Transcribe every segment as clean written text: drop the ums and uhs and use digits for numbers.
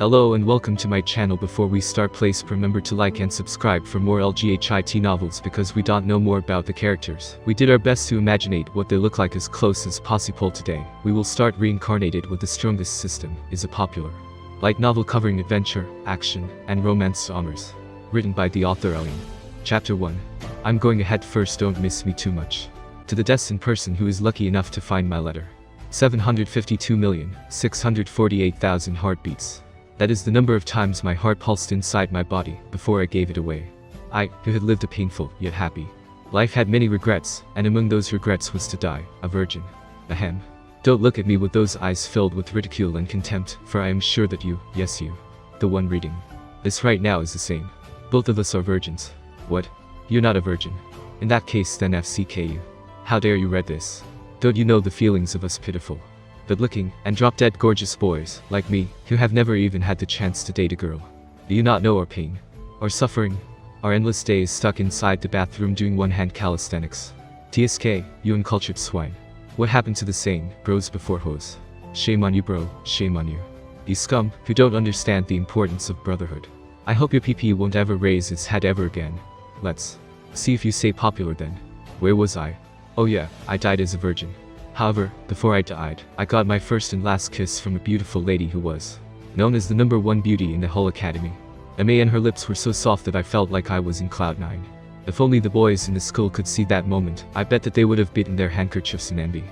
Hello and welcome to my channel. Before we start, please remember to like and subscribe for more LGHIT novels because we don't know more about the characters. We did our best to imaginate what they look like as close as possible today. We will start Reincarnated with the strongest system, is a popular light novel covering adventure, action, and romance genres. Written by the author Elyon. Chapter 1. I'm going ahead first, don't miss me too much. To the destined person who is lucky enough to find my letter. 752,648,000 heartbeats. That is the number of times my heart pulsed inside my body before I gave it away. I, who had lived a painful, yet happy life, had many regrets, and among those regrets was to die a virgin. Ahem. Don't look at me with those eyes filled with ridicule and contempt, for I am sure that you, yes you, the one reading this right now, is the same. Both of us are virgins. What? You're not a virgin. In that case then FCKU. How dare you read this? Don't you know the feelings of us pitiful, good-looking, and drop-dead gorgeous boys, like me, who have never even had the chance to date a girl? Do you not know our pain? Our suffering? Our endless days stuck inside the bathroom doing one-hand calisthenics? TSK, you uncultured swine. What happened to the saying, bros before hoes? Shame on you, bro, shame on you. You scum, who don't understand the importance of brotherhood. I hope your PP won't ever raise its head ever again. Let's see if you say popular then. Where was I? Oh yeah, I died as a virgin. However, before I died, I got my first and last kiss from a beautiful lady who was known as the #1 beauty in the whole academy. And her lips were so soft that I felt like I was in cloud 9. If only the boys in the school could see that moment, I bet that they would have bitten their handkerchiefs in envy.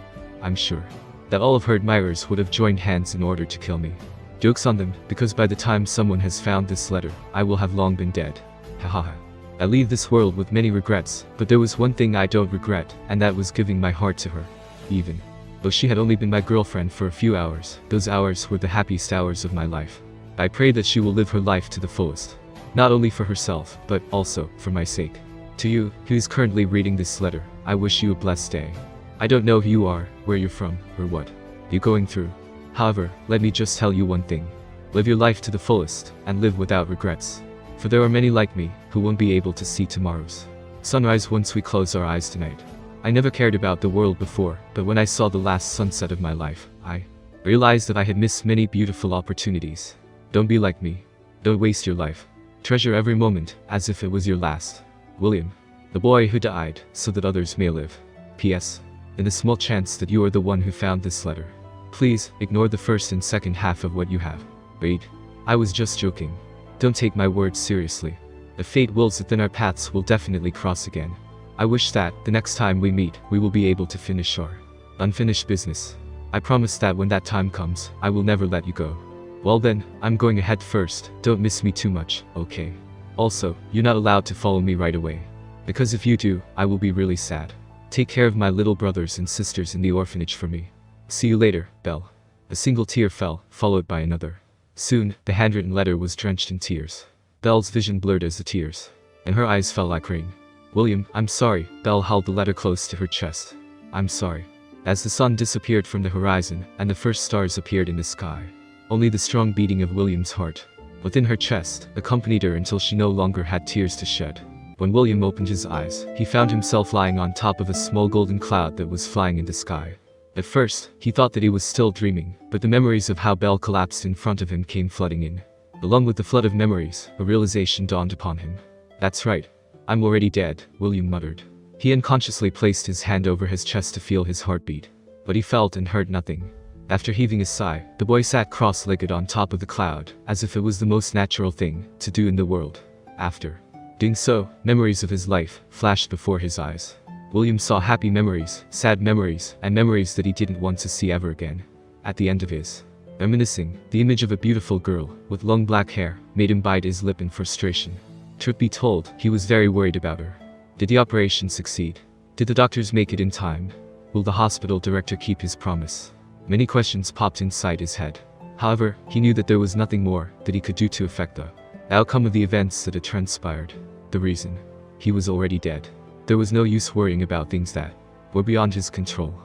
I'm sure that all of her admirers would have joined hands in order to kill me. Joke's on them, because by the time someone has found this letter, I will have long been dead. Hahaha. I leave this world with many regrets, but there was one thing I don't regret, and that was giving my heart to her. Even though she had only been my girlfriend for a few hours, those hours were the happiest hours of my life. I pray that she will live her life to the fullest. Not only for herself, but also for my sake. To you, who is currently reading this letter, I wish you a blessed day. I don't know who you are, where you're from, or what you're going through. However, let me just tell you one thing. Live your life to the fullest, and live without regrets. For there are many like me, who won't be able to see tomorrow's sunrise once we close our eyes tonight. I never cared about the world before, but when I saw the last sunset of my life, I realized that I had missed many beautiful opportunities. Don't be like me. Don't waste your life. Treasure every moment, as if it was your last. William, the boy who died, so that others may live. P.S. In the small chance that you are the one who found this letter, please, ignore the first and second half of what you have. Wait. I was just joking. Don't take my words seriously. If fate wills it, then our paths will definitely cross again. I wish that, the next time we meet, we will be able to finish our unfinished business. I promise that when that time comes, I will never let you go. Well then, I'm going ahead first, don't miss me too much, okay? Also, you're not allowed to follow me right away. Because if you do, I will be really sad. Take care of my little brothers and sisters in the orphanage for me. See you later, Belle. A single tear fell, followed by another. Soon, the handwritten letter was drenched in tears. Belle's vision blurred as the tears, and her eyes fell like rain. William, I'm sorry. Belle held the letter close to her chest. I'm sorry. As the sun disappeared from the horizon, and the first stars appeared in the sky, only the strong beating of William's heart within her chest accompanied her until she no longer had tears to shed. When William opened his eyes, he found himself lying on top of a small golden cloud that was flying in the sky. At first, he thought that he was still dreaming, but the memories of how Belle collapsed in front of him came flooding in. Along with the flood of memories, a realization dawned upon him. That's right. I'm already dead, William muttered. He unconsciously placed his hand over his chest to feel his heartbeat, but he felt and heard nothing. After heaving a sigh, the boy sat cross-legged on top of the cloud, as if it was the most natural thing to do in the world. After doing so, memories of his life flashed before his eyes. William saw happy memories, sad memories, and memories that he didn't want to see ever again. At the end of his reminiscing, the image of a beautiful girl with long black hair made him bite his lip in frustration. Truth be told, he was very worried about her. Did the operation succeed? Did the doctors make it in time? Will the hospital director keep his promise? Many questions popped inside his head. However, he knew that there was nothing more that he could do to affect the outcome of the events that had transpired. The reason? He was already dead. There was no use worrying about things that were beyond his control.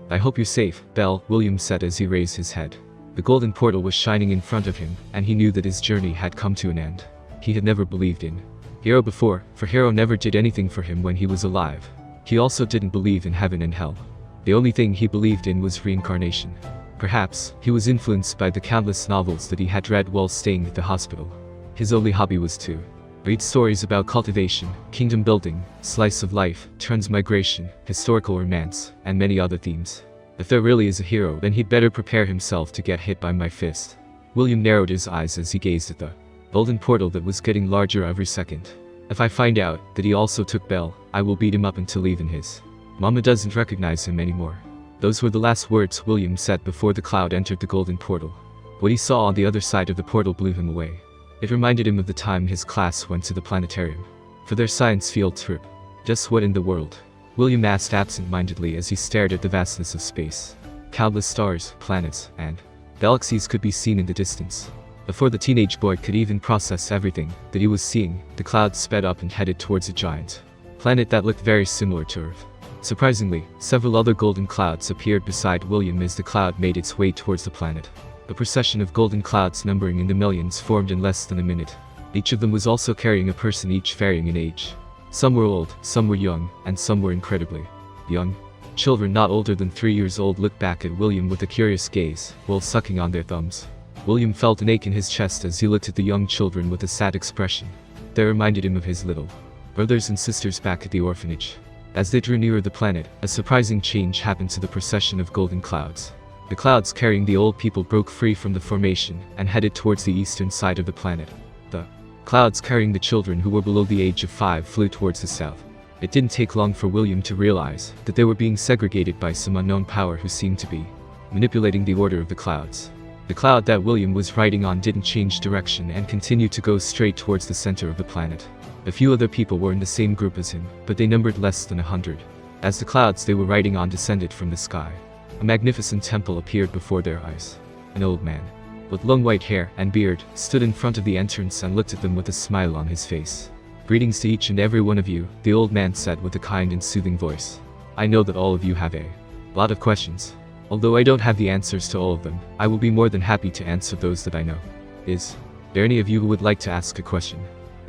I hope you're safe, Belle, William said as he raised his head. The golden portal was shining in front of him, and he knew that his journey had come to an end. He had never believed in Hero before, for Hero never did anything for him when he was alive. He also didn't believe in heaven and hell. The only thing he believed in was reincarnation. Perhaps he was influenced by the countless novels that he had read while staying at the hospital. His only hobby was to read stories about cultivation, kingdom building, slice of life, transmigration, historical romance, and many other themes. If there really is a hero, then he'd better prepare himself to get hit by my fist. William narrowed his eyes as he gazed at the golden portal that was getting larger every second. If I find out that he also took Belle, I will beat him up until even his mama doesn't recognize him anymore. Those were the last words William said before the cloud entered the golden portal. What he saw on the other side of the portal blew him away. It reminded him of the time his class went to the planetarium for their science field trip. Just what in the world? William asked absent-mindedly as he stared at the vastness of space. Countless stars, planets, and galaxies could be seen in the distance. Before the teenage boy could even process everything that he was seeing, the clouds sped up and headed towards a giant planet that looked very similar to Earth. Surprisingly, several other golden clouds appeared beside William as the cloud made its way towards the planet. A procession of golden clouds numbering in the millions formed in less than a minute. Each of them was also carrying a person, each varying in age. Some were old, some were young, and some were incredibly young. Children not older than 3 years old looked back at William with a curious gaze, while sucking on their thumbs. William felt an ache in his chest as he looked at the young children with a sad expression. They reminded him of his little brothers and sisters back at the orphanage. As they drew nearer the planet, a surprising change happened to the procession of golden clouds. The clouds carrying the old people broke free from the formation and headed towards the eastern side of the planet. The clouds carrying the children who were below the age of 5 flew towards the south. It didn't take long for William to realize that they were being segregated by some unknown power who seemed to be manipulating the order of the clouds. The cloud that William was riding on didn't change direction and continued to go straight towards the center of the planet. A few other people were in the same group as him, but they numbered less than 100. As the clouds they were riding on descended from the sky, a magnificent temple appeared before their eyes. An old man, with long white hair and beard, stood in front of the entrance and looked at them with a smile on his face. "Greetings to each and every one of you," the old man said with a kind and soothing voice. "I know that all of you have a lot of questions. Although I don't have the answers to all of them, I will be more than happy to answer those that I know. Is there any of you who would like to ask a question?"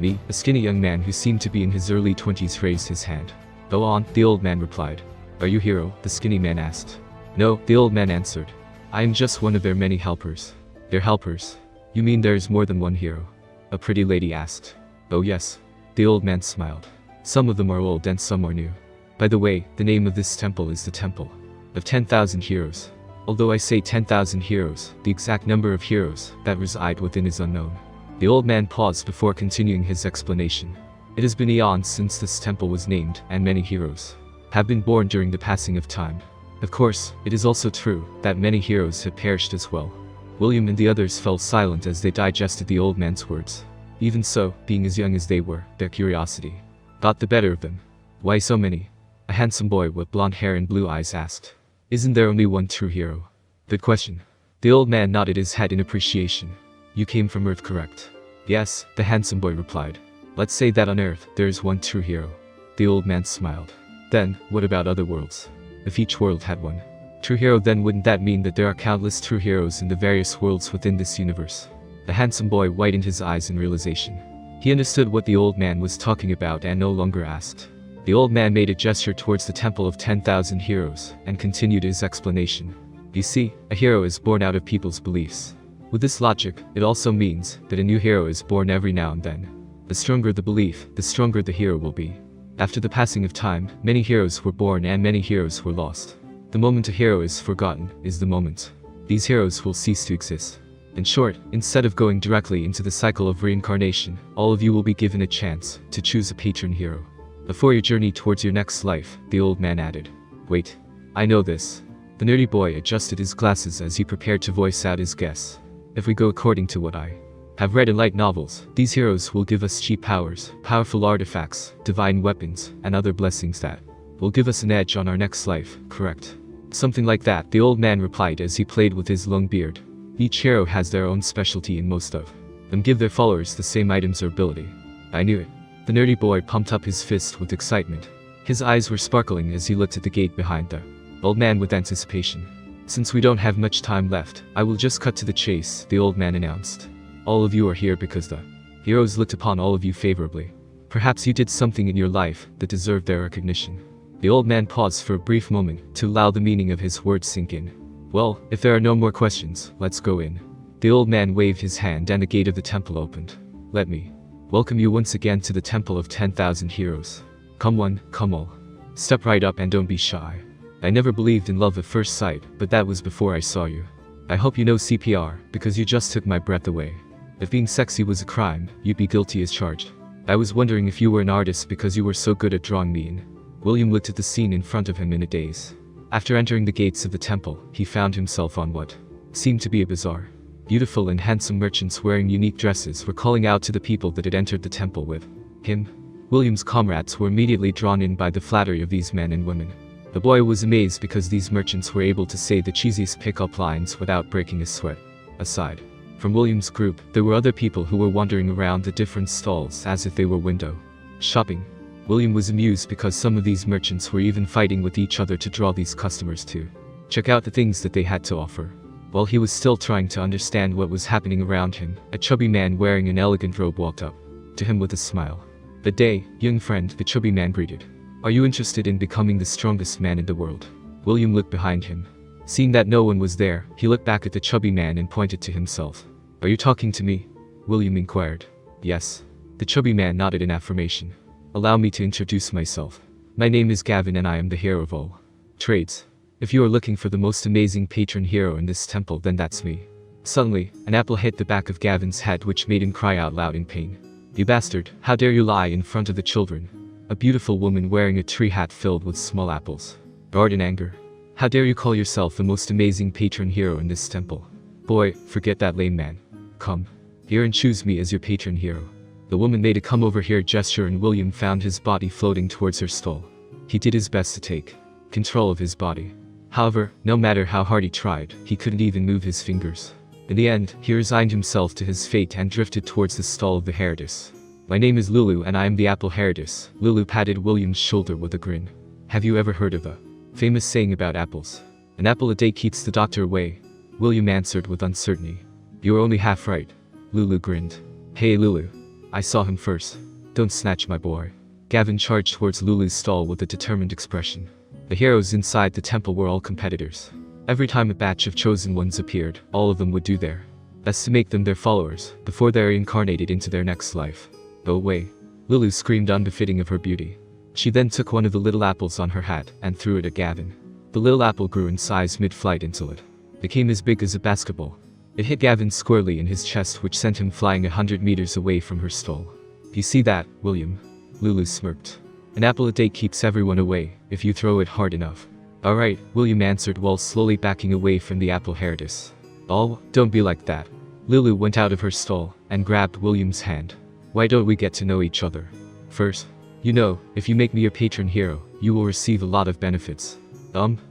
Me, a skinny young man who seemed to be in his early 20s, raised his hand. "Go on," the old man replied. "Are you hero?" the skinny man asked. "No," the old man answered. "I am just one of their many helpers." "Their helpers? You mean there's more than one hero?" a pretty lady asked. "Oh yes." The old man smiled. "Some of them are old and some are new. By the way, the name of this temple is the Temple of 10,000 Heroes. Although I say 10,000 heroes, the exact number of heroes that reside within is unknown." The old man paused before continuing his explanation. "It has been eons since this temple was named, and many heroes have been born during the passing of time. Of course, it is also true that many heroes have perished as well." William and the others fell silent as they digested the old man's words. Even so, being as young as they were, their curiosity got the better of them. "Why so many?" a handsome boy with blonde hair and blue eyes asked. "Isn't there only one true hero?" "Good question." The old man nodded his head in appreciation. "You came from Earth, correct?" "Yes," the handsome boy replied. "Let's say that on Earth, there is one true hero." The old man smiled. "Then, what about other worlds? If each world had one true hero, then wouldn't that mean that there are countless true heroes in the various worlds within this universe?" The handsome boy widened his eyes in realization. He understood what the old man was talking about and no longer asked. The old man made a gesture towards the Temple of 10,000 Heroes and continued his explanation. "You see, a hero is born out of people's beliefs. With this logic, it also means that a new hero is born every now and then. The stronger the belief, the stronger the hero will be. After the passing of time, many heroes were born and many heroes were lost. The moment a hero is forgotten is the moment these heroes will cease to exist. In short, instead of going directly into the cycle of reincarnation, all of you will be given a chance to choose a patron hero before your journey towards your next life," the old man added. "Wait, I know this." The nerdy boy adjusted his glasses as he prepared to voice out his guess. "If we go according to what I have read in light novels, these heroes will give us cheap powers, powerful artifacts, divine weapons, and other blessings that will give us an edge on our next life, correct?" "Something like that," the old man replied as he played with his long beard. "Each hero has their own specialty and most of them give their followers the same items or ability." "I knew it." The nerdy boy pumped up his fist with excitement. His eyes were sparkling as he looked at the gate behind the old man with anticipation. "Since we don't have much time left, I will just cut to the chase," the old man announced. "All of you are here because the heroes looked upon all of you favorably. Perhaps you did something in your life that deserved their recognition." The old man paused for a brief moment to allow the meaning of his words sink in. Well, if there are no more questions, let's go in. The old man waved his hand and the gate of the temple opened. Let me welcome you once again to the temple of 10,000 heroes. Come one, come all. Step right up and don't be shy. I never believed in love at first sight, but that was before I saw you. I hope you know CPR, because you just took my breath away. If being sexy was a crime, you'd be guilty as charged. I was wondering if you were an artist because you were so good at drawing me in. William looked at the scene in front of him in a daze. After entering the gates of the temple, he found himself on what seemed to be a bazaar. Beautiful and handsome merchants wearing unique dresses were calling out to the people that had entered the temple with him. William's comrades were immediately drawn in by the flattery of these men and women. The boy was amazed because these merchants were able to say the cheesiest pick-up lines without breaking a sweat. Aside from William's group, there were other people who were wandering around the different stalls as if they were window shopping. William was amused because some of these merchants were even fighting with each other to draw these customers to check out the things that they had to offer. While he was still trying to understand what was happening around him, a chubby man wearing an elegant robe walked up to him with a smile. "Good day, young friend," the chubby man greeted. "Are you interested in becoming the strongest man in the world?" William looked behind him. Seeing that no one was there, he looked back at the chubby man and pointed to himself. "Are you talking to me?" William inquired. "Yes." The chubby man nodded in affirmation. "Allow me to introduce myself. My name is Gavin and I am the hero of all trades. If you are looking for the most amazing patron hero in this temple, then that's me." Suddenly, an apple hit the back of Gavin's head, which made him cry out loud in pain. "You bastard, how dare you lie in front of the children?" A beautiful woman wearing a tree hat filled with small apples roared in anger. "How dare you call yourself the most amazing patron hero in this temple? Boy, forget that lame man. Come here and choose me as your patron hero." The woman made a come over here gesture and William found his body floating towards her stall. He did his best to take control of his body. However, no matter how hard he tried, he couldn't even move his fingers. In the end, he resigned himself to his fate and drifted towards the stall of the herdess. "My name is Lulu and I am the apple herdess." Lulu patted William's shoulder with a grin. "Have you ever heard of a famous saying about apples? An apple a day keeps the doctor away?" William answered with uncertainty. "You are only half right." Lulu grinned. "Hey Lulu. I saw him first. Don't snatch my boy." Gavin charged towards Lulu's stall with a determined expression. The heroes inside the temple were all competitors. Every time a batch of chosen ones appeared, all of them would do their best to make them their followers, before they are reincarnated into their next life. "Go away." Lulu screamed, unbefitting of her beauty. She then took one of the little apples on her hat and threw it at Gavin. The little apple grew in size mid-flight until it became as big as a basketball. It hit Gavin squarely in his chest, which sent him flying 100 meters away from her stall. "You see that, William?" Lulu smirked. "An apple a day keeps everyone away, if you throw it hard enough." "Alright," William answered while slowly backing away from the apple herdess. "Oh, don't be like that." Lulu went out of her stall and grabbed William's hand. "Why don't we get to know each other first? You know, if you make me your patron hero, you will receive a lot of benefits."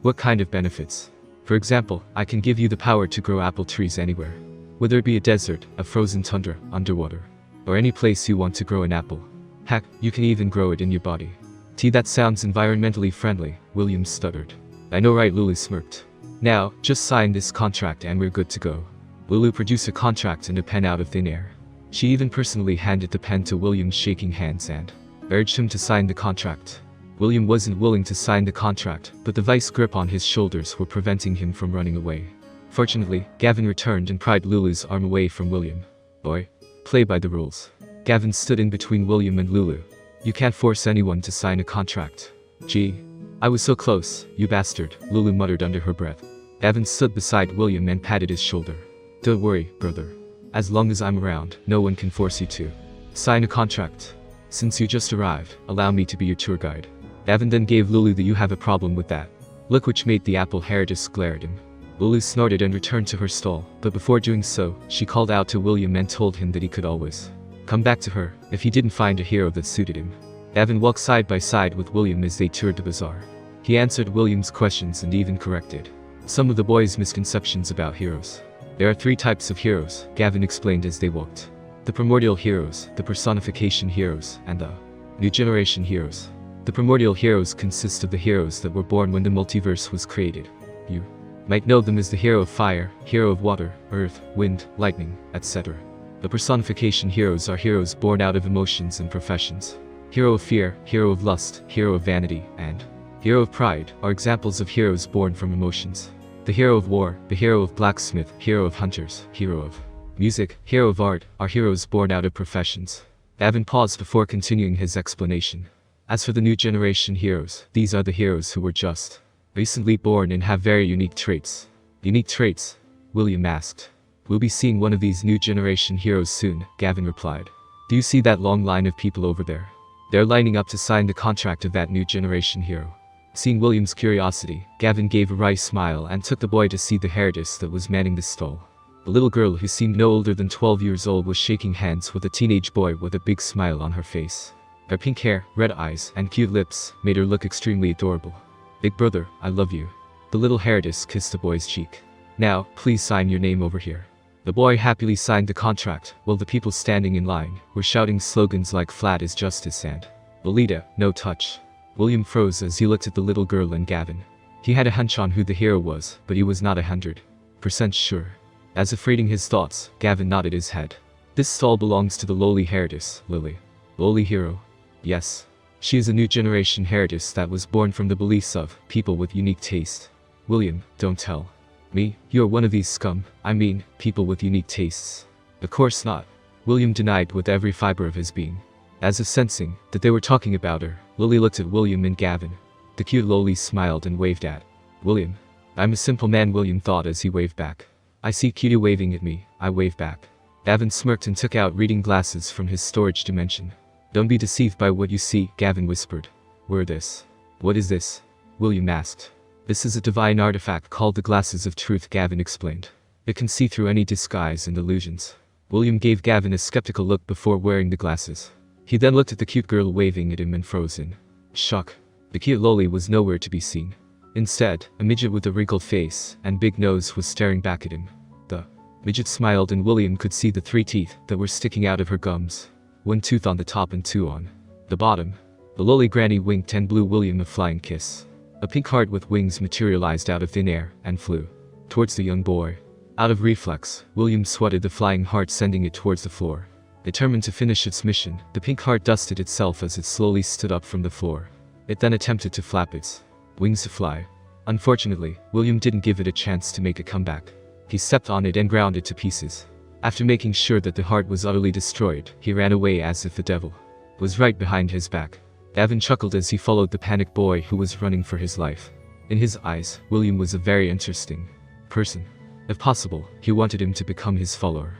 What kind of benefits?" "For example, I can give you the power to grow apple trees anywhere. Whether it be a desert, a frozen tundra, underwater, or any place you want to grow an apple. Heck, you can even grow it in your body." That sounds environmentally friendly," William stuttered. "I know, right?" Lulu smirked. "Now, just sign this contract and we're good to go." Lulu produced a contract and a pen out of thin air. She even personally handed the pen to William, shaking hands, and urged him to sign the contract. William wasn't willing to sign the contract, but the vice grip on his shoulders were preventing him from running away. Fortunately, Gavin returned and pried Lulu's arm away from William. "Boy, play by the rules." Gavin stood in between William and Lulu. "You can't force anyone to sign a contract." "Gee, I was so close, you bastard," Lulu muttered under her breath. Gavin stood beside William and patted his shoulder. "Don't worry, brother. As long as I'm around, no one can force you to sign a contract. Since you just arrived, allow me to be your tour guide." Gavin then gave Lulu the "you have a problem with that" look, which made the apple herdess glare at him. Lulu snorted and returned to her stall, but before doing so, she called out to William and told him that he could always come back to her if he didn't find a hero that suited him. Gavin walked side by side with William as they toured the bazaar. He answered William's questions and even corrected some of the boys' misconceptions about heroes. "There are 3 types of heroes," Gavin explained as they walked. "The primordial heroes, the personification heroes, and the new generation heroes. The primordial heroes consist of the heroes that were born when the multiverse was created. You might know them as the hero of fire, hero of water, earth, wind, lightning, etc. The personification heroes are heroes born out of emotions and professions. Hero of fear, hero of lust, hero of vanity, and hero of pride are examples of heroes born from emotions. The hero of war, the hero of blacksmith, hero of hunters, hero of music, hero of art, are heroes born out of professions. Gavin paused before continuing his explanation. As for the new generation heroes, these are the heroes who were just recently born and have very unique traits. Unique traits? William asked. We'll be seeing one of these new generation heroes soon, Gavin replied. Do you see that long line of people over there? They're lining up to sign the contract of that new generation hero. Seeing William's curiosity, Gavin gave a wry smile and took the boy to see the hairdress that was manning the stall. The little girl, who seemed no older than 12 years old, was shaking hands with a teenage boy with a big smile on her face. Her pink hair, red eyes, and cute lips made her look extremely adorable. Big brother, I love you. The little hairdress kissed the boy's cheek. Now, please sign your name over here. The boy happily signed the contract, while the people standing in line were shouting slogans like "Flat is justice" and "Lolita, no touch." William froze as he looked at the little girl and Gavin. He had a hunch on who the hero was, but he was not 100% sure. As if reading his thoughts, Gavin nodded his head. This stall belongs to the lowly hairdress, Lily. Lowly hero? Yes. She is a new generation hairdress that was born from the beliefs of people with unique taste. William, don't tell me you're one of these scum, I mean, people with unique tastes. Of course not. William denied with every fiber of his being. As if sensing that they were talking about her, Lily looked at William and Gavin. The cute Lily smiled and waved at William. I'm a simple man, William thought as he waved back. I see cutie waving at me, I wave back. Gavin smirked and took out reading glasses from his storage dimension. Don't be deceived by what you see, Gavin whispered. Where this? What is this? William asked. This is a divine artifact called the Glasses of Truth, Gavin explained. It can see through any disguise and illusions. William gave Gavin a skeptical look before wearing the glasses. He then looked at the cute girl waving at him and froze in shock. The cute Loli was nowhere to be seen. Instead, a midget with a wrinkled face and big nose was staring back at him. The midget smiled and William could see the 3 teeth that were sticking out of her gums. 1 tooth on the top and 2 on the bottom. The Loli granny winked and blew William a flying kiss. A pink heart with wings materialized out of thin air and flew towards the young boy. Out of reflex, William swatted the flying heart, sending it towards the floor. Determined to finish its mission, the pink heart dusted itself as it slowly stood up from the floor. It then attempted to flap its wings to fly. Unfortunately, William didn't give it a chance to make a comeback. He stepped on it and ground it to pieces. After making sure that the heart was utterly destroyed, he ran away as if the devil was right behind his back. Gavin chuckled as he followed the panicked boy who was running for his life. In his eyes, William was a very interesting person. If possible, he wanted him to become his follower.